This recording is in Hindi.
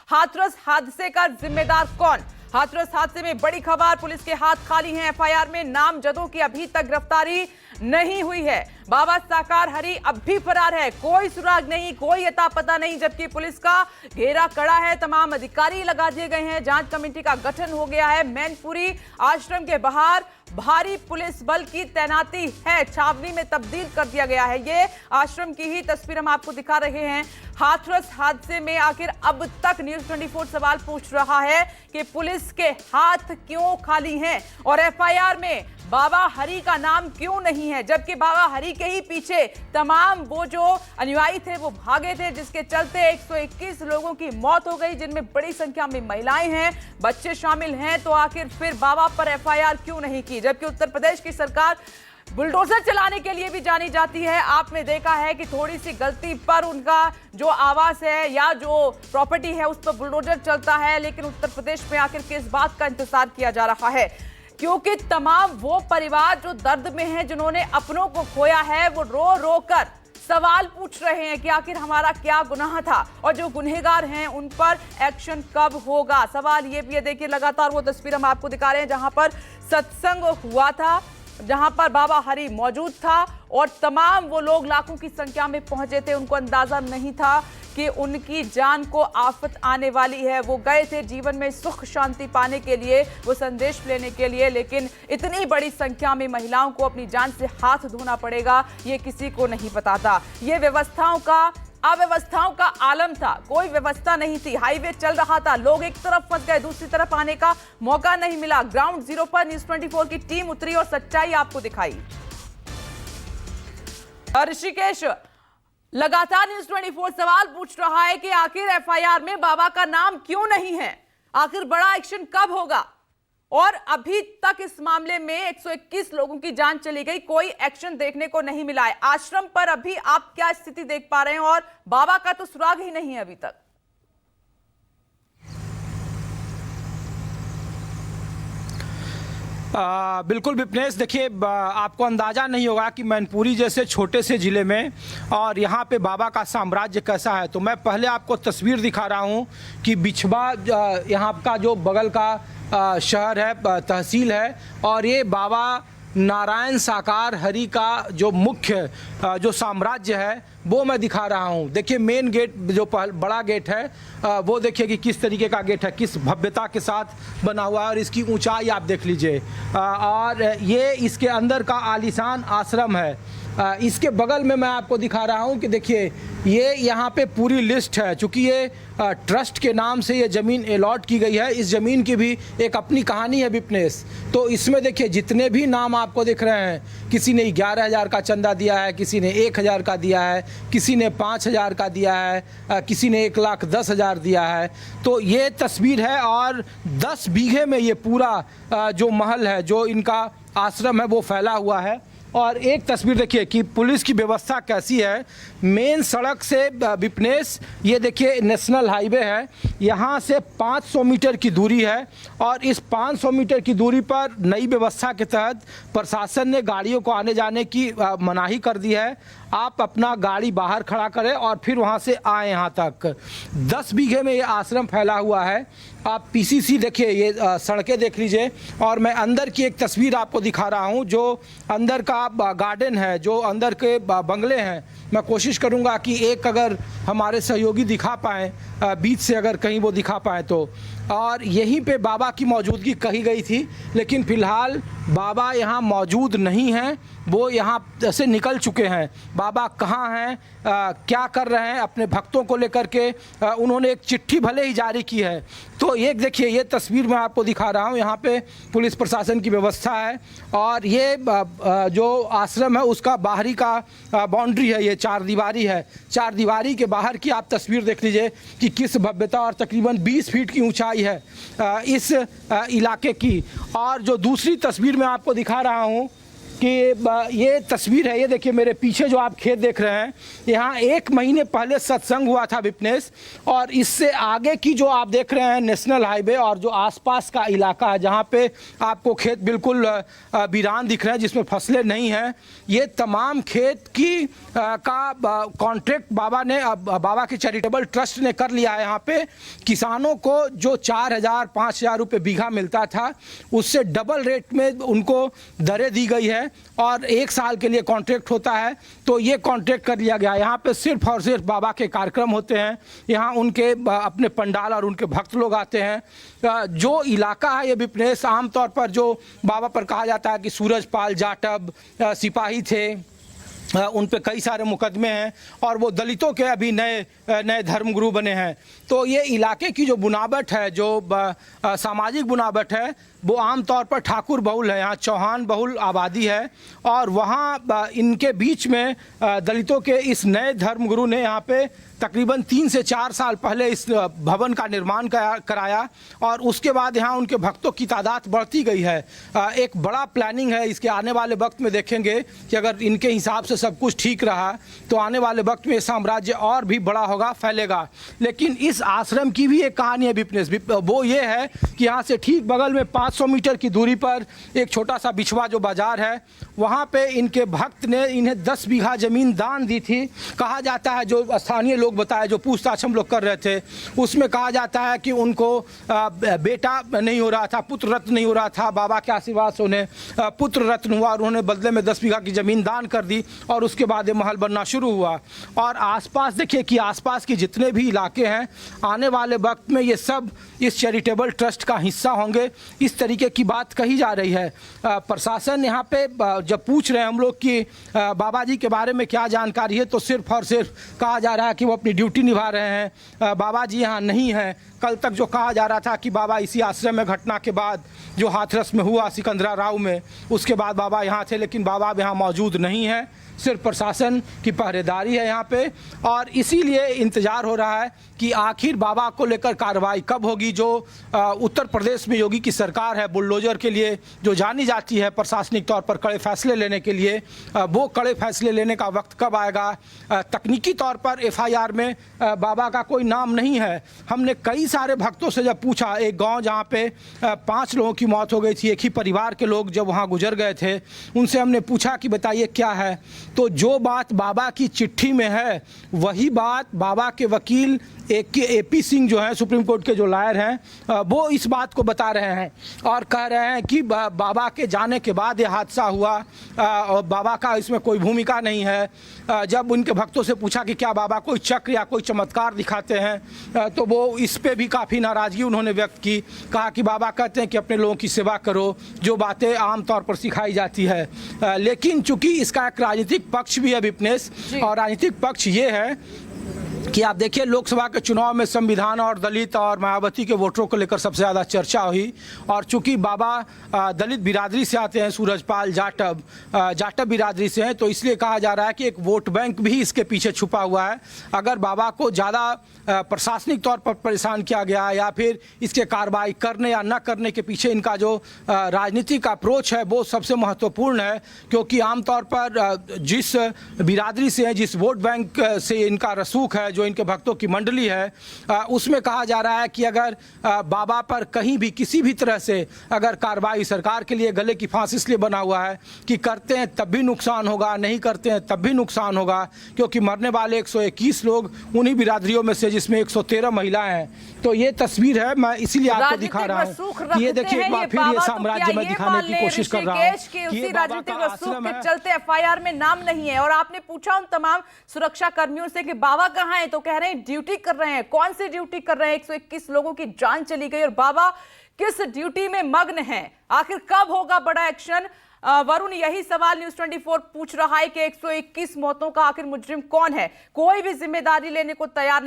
हाथरस हादसे का जिम्मेदार कौन? हाथरस हादसे में बड़ी खबर, पुलिस के हाथ खाली हैं। एफआईआर में नामजदों की अभी तक गिरफ्तारी नहीं हुई है। बाबा साकार हरि अब भी फरार है, कोई सुराग नहीं, कोई अता पता नहीं, जबकि पुलिस का घेरा कड़ा है। तमाम अधिकारी लगा दिए गए हैं, जांच कमेटी का गठन हो गया है। मैनपुरी आश्रम के बाहर भारी पुलिस बल की तैनाती है, छावनी में तब्दील कर दिया गया है। ये आश्रम की ही तस्वीर हम आपको दिखा रहे हैं। हाथरस हादसे में आखिर अब तक न्यूज़ 24 सवाल पूछ रहा है कि पुलिस के हाथ क्यों खाली हैं और एफआईआर में बाबा हरि का नाम क्यों नहीं है, जबकि बाबा हरि के ही पीछे तमाम वो जो अनुयायी थे वो भागे थे, जिसके चलते 121 लोगों की मौत हो गई, जिनमें बड़ी संख्या में महिलाएं हैं, बच्चे शामिल हैं। तो आखिर फिर बाबा पर एफआईआर क्यों नहीं की? जबकि उत्तर प्रदेश की सरकार बुलडोजर चलाने के लिए भी जानी जाती है। आपने देखा है कि थोड़ी सी गलती पर उनका जो आवास है या जो प्रॉपर्टी है उस पर बुलडोजर चलता है, लेकिन उत्तर प्रदेश में आखिर किस बात का इंतजार किया जा रहा है? क्योंकि तमाम वो परिवार जो दर्द में हैं, जिन्होंने अपनों को खोया है, वो रो रो कर सवाल पूछ रहे हैं कि आखिर हमारा क्या गुनाह था और जो गुनहगार हैं उन पर एक्शन कब होगा। सवाल ये भी है, देखिए लगातार वो तस्वीर हम आपको दिखा रहे हैं जहां पर सत्संग हुआ था, जहां पर बाबा हरि मौजूद था और तमाम वो लोग लाखों की संख्या में पहुंचे थे। उनको अंदाजा नहीं था कि उनकी जान को आफत आने वाली है। वो गए थे जीवन में सुख शांति पाने के लिए, वो संदेश लेने के लिए, लेकिन इतनी बड़ी संख्या में महिलाओं को अपनी जान से हाथ धोना पड़ेगा, ये किसी को नहीं पता था। ये अव्यवस्थाओं का आलम था, कोई व्यवस्था नहीं थी। हाईवे चल रहा था, लोग एक तरफ फंस गए, दूसरी तरफ आने का मौका नहीं मिला। ग्राउंड जीरो पर न्यूज़ 24 की टीम उतरी और सच्चाई आपको दिखाई। ऋषिकेश, लगातार न्यूज़ 24 सवाल पूछ रहा है कि आखिर एफआईआर में बाबा का नाम क्यों नहीं है, आखिर बड़ा एक्शन कब होगा? और अभी तक इस मामले में 121 लोगों की जान चली गई, कोई एक्शन देखने को नहीं मिला है। आश्रम पर अभी आप क्या स्थिति देख पा रहे हैं और बाबा का तो सुराग ही नहीं है अभी तक? बिल्कुल विपनेश, देखिए आपको अंदाज़ा नहीं होगा कि मैनपुरी जैसे छोटे से ज़िले में और यहाँ पे बाबा का साम्राज्य कैसा है। तो मैं पहले आपको तस्वीर दिखा रहा हूँ कि बिछवा यहाँ का जो बगल का शहर है, तहसील है, और ये बाबा नारायण साकार हरि का जो मुख्य जो साम्राज्य है वो मैं दिखा रहा हूँ। देखिए मेन गेट जो बड़ा गेट है वो देखिए कि किस तरीके का गेट है, किस भव्यता के साथ बना हुआ है और इसकी ऊंचाई आप देख लीजिए। और ये इसके अंदर का आलीशान आश्रम है। इसके बगल में मैं आपको दिखा रहा हूँ कि देखिए ये यहाँ पे पूरी लिस्ट है, चूँकि ये ट्रस्ट के नाम से ये ज़मीन अलॉट की गई है। इस ज़मीन की भी एक अपनी कहानी है विपनेश। तो इसमें देखिए जितने भी नाम आपको दिख रहे हैं, किसी ने 11,000 का चंदा दिया है, किसी ने 1,000 का दिया है, किसी ने 5,000 का दिया है, किसी ने 1,10,000 दिया है। तो ये तस्वीर है और 10 बीघे में ये पूरा जो महल है, जो इनका आश्रम है, वो फैला हुआ है। और एक तस्वीर देखिए कि पुलिस की व्यवस्था कैसी है। मेन सड़क से विपनेश ये देखिए नेशनल हाईवे है, यहाँ से 500 मीटर की दूरी है और इस 500 मीटर की दूरी पर नई व्यवस्था के तहत प्रशासन ने गाड़ियों को आने जाने की मनाही कर दी है। आप अपना गाड़ी बाहर खड़ा करें और फिर वहाँ से आए यहाँ तक। 10 बीघे में ये आश्रम फैला हुआ है। आप पीसीसी देखिए, ये सड़कें देख लीजिए। और मैं अंदर की एक तस्वीर आपको दिखा रहा हूँ, जो अंदर का गार्डन है, जो अंदर के बंगले हैं। मैं कोशिश करूँगा कि एक अगर हमारे सहयोगी दिखा पाएँ, बीच से अगर कहीं वो दिखा पाएँ तो। और यहीं पे बाबा की मौजूदगी कही गई थी, लेकिन फ़िलहाल बाबा यहाँ मौजूद नहीं हैं, वो यहाँ से निकल चुके हैं। बाबा कहाँ हैं, क्या कर रहे हैं, अपने भक्तों को लेकर के उन्होंने एक चिट्ठी भले ही जारी की है। तो ये देखिए, ये तस्वीर मैं आपको दिखा रहा हूँ, यहाँ पे पुलिस प्रशासन की व्यवस्था है। और ये जो आश्रम है उसका बाहरी का बाउंड्री है, ये 4 दीवारी है। 4 दीवारी के बाहर की आप तस्वीर देख लीजिए कि किस भव्यता और तकरीबन 20 फीट की ऊंचाई है इस इलाके की। और जो दूसरी तस्वीर मैं आपको दिखा रहा हूँ कि ये तस्वीर है, ये देखिए मेरे पीछे जो आप खेत देख रहे हैं, यहाँ 1 महीने पहले सत्संग हुआ था विपनेश, और इससे आगे की जो आप देख रहे हैं नेशनल हाईवे और जो आसपास का इलाका है जहाँ पे आपको खेत बिल्कुल वीरान दिख रहे हैं जिसमें फसलें नहीं हैं, ये तमाम खेत की का कॉन्ट्रैक्ट बाबा के चैरिटेबल ट्रस्ट ने कर लिया है। यहाँ पे किसानों को जो 4,000-5,000 रुपये बीघा मिलता था उससे डबल रेट में उनको दरें दी गई है और 1 साल के लिए कॉन्ट्रैक्ट होता है। तो ये कॉन्ट्रैक्ट कर लिया गया। यहाँ पे सिर्फ और सिर्फ बाबा के कार्यक्रम होते हैं, यहाँ उनके अपने पंडाल और उनके भक्त लोग आते हैं। जो इलाका है ये विपनेश, आमतौर पर जो बाबा पर कहा जाता है कि सूरजपाल जाटव सिपाही थे, उन पे कई सारे मुकदमे हैं और वो दलितों के अभी नए धर्मगुरु बने हैं। तो ये इलाके की जो बुनावट है, जो सामाजिक बुनावट है, वो आमतौर पर ठाकुर बहुल है, यहाँ चौहान बहुल आबादी है और वहाँ इनके बीच में दलितों के इस नए धर्मगुरु ने यहाँ पे तकरीबन 3 से 4 साल पहले इस भवन का निर्माण कराया और उसके बाद यहाँ उनके भक्तों की तादाद बढ़ती गई है। एक बड़ा प्लानिंग है इसके। आने वाले वक्त में देखेंगे कि अगर इनके हिसाब से सब कुछ ठीक रहा तो आने वाले वक्त में साम्राज्य और भी बड़ा होगा, फैलेगा। लेकिन इस आश्रम की भी एक कहानी है विपनेश, वो ये है कि यहाँ से ठीक बगल में 500 मीटर की दूरी पर एक छोटा सा बिछवा जो बाजार है, वहाँ पे इनके भक्त ने इन्हें 10 बीघा ज़मीन दान दी थी। कहा जाता है, जो स्थानीय लोग बताए, जो पूछताछ हम लोग कर रहे थे, उसमें कहा जाता है कि उनको बेटा नहीं हो रहा था, पुत्र रत्न नहीं हो रहा था। बाबा के आशीर्वाद से उन्हें पुत्र रत्न हुआ और उन्होंने बदले में 10 बीघा की ज़मीन दान कर दी और उसके बाद ये महल बनना शुरू हुआ। और आसपास देखिए कि आसपास के जितने भी इलाके हैं, आने वाले वक्त में ये सब इस चैरिटेबल ट्रस्ट का हिस्सा होंगे, इस तरीके की बात कही जा रही है। प्रशासन यहाँ पे जब पूछ रहे हैं हम लोग कि बाबा जी के बारे में क्या जानकारी है, तो सिर्फ और सिर्फ कहा जा रहा है कि वो अपनी ड्यूटी निभा रहे हैं, बाबा जी यहाँ नहीं हैं। कल तक जो कहा जा रहा था कि बाबा इसी आश्रम में घटना के बाद जो हाथरस में हुआ सिकंदरा राव में, उसके बाद बाबा यहाँ थे, लेकिन बाबा अब यहाँ मौजूद नहीं है। सिर्फ प्रशासन की पहरेदारी है यहाँ पे और इसीलिए इंतज़ार हो रहा है कि आखिर बाबा को लेकर कार्रवाई कब होगी। जो उत्तर प्रदेश में योगी की सरकार है, बुलडोजर के लिए जो जानी जाती है प्रशासनिक तौर पर कड़े फैसले लेने के लिए, वो कड़े फैसले लेने का वक्त कब आएगा। तकनीकी तौर पर FIR में बाबा का कोई नाम नहीं है। हमने कई सारे भक्तों से जब पूछा, एक गाँव जहाँ पे 5 लोगों की मौत हो गई थी, एक ही परिवार के लोग जब वहाँ गुजर गए थे, उनसे हमने पूछा कि बताइए क्या है। तो जो बात बाबा की चिट्ठी में है वही बात बाबा के वकील AP सिंह जो हैं, सुप्रीम कोर्ट के जो लॉयर हैं, वो इस बात को बता रहे हैं और कह रहे हैं कि बाबा के जाने के बाद ये हादसा हुआ और बाबा का इसमें कोई भूमिका नहीं है। जब उनके भक्तों से पूछा कि क्या बाबा कोई चक्र या कोई चमत्कार दिखाते हैं, तो वो इस पे भी काफ़ी नाराज़गी उन्होंने व्यक्त की। कहा कि बाबा कहते हैं कि अपने लोगों की सेवा करो, जो बातें आमतौर पर सिखाई जाती है। लेकिन चूंकि इसका एक राजनीतिक पक्ष भी है विपनेश, और राजनीतिक पक्ष ये है कि आप देखिए लोकसभा के चुनाव में संविधान और दलित और मायावती के वोटरों को लेकर सबसे ज़्यादा चर्चा हुई। और चूंकि बाबा दलित बिरादरी से आते हैं, सूरजपाल जाटव बिरादरी से हैं, तो इसलिए कहा जा रहा है कि एक वोट बैंक भी इसके पीछे छुपा हुआ है। अगर बाबा को ज़्यादा प्रशासनिक तौर पर परेशान किया गया या फिर इसके कार्रवाई करने या न करने के पीछे इनका जो राजनीतिक अप्रोच है वो सबसे महत्वपूर्ण है। क्योंकि आमतौर पर जिस बिरादरी से है, जिस वोट बैंक से इनका रसूख है, जो इनके भक्तों की मंडली है, उसमें कहा जा रहा है कि अगर बाबा पर कहीं भी किसी भी तरह से अगर कार्रवाई सरकार के लिए गले की फांस इसलिए बना हुआ है कि करते हैं तब भी नुकसान होगा, नहीं करते हैं तब भी नुकसान होगा। क्योंकि मरने वाले 121 लोग उन्हीं बिरादरियों में से, जिसमें 113 महिलाएं हैं। तो ये तस्वीर है, मैं इसीलिए आपको दिखा रहा हूँ। ये देखिए एक बार फिर ये साम्राज्य में दिखाने की कोशिश कर रहा हूँ कि उसी राजनीतिक रसूख के चलते FIR में नाम नहीं है। और आपने पूछा उन तमाम सुरक्षा कर्मियों से कि बाबा कहाँ हैं, तो कह रहे हैं ड्यूटी कर रहे हैं। कौन सी ड्यूटी कर रहे हैं? 121 लोगों की जान चली गई और बाबा किस ड्यूटी में मग्न हैं? आखिर कब होगा बड़ा एक्शन? वरुण, यही सवाल न्यूज़ 24 पूछ रहा है कि 121 मौतों का आखिर मुजरिम कौन है? कोई भी जिम्मेदारी लेने को तैयार नहीं।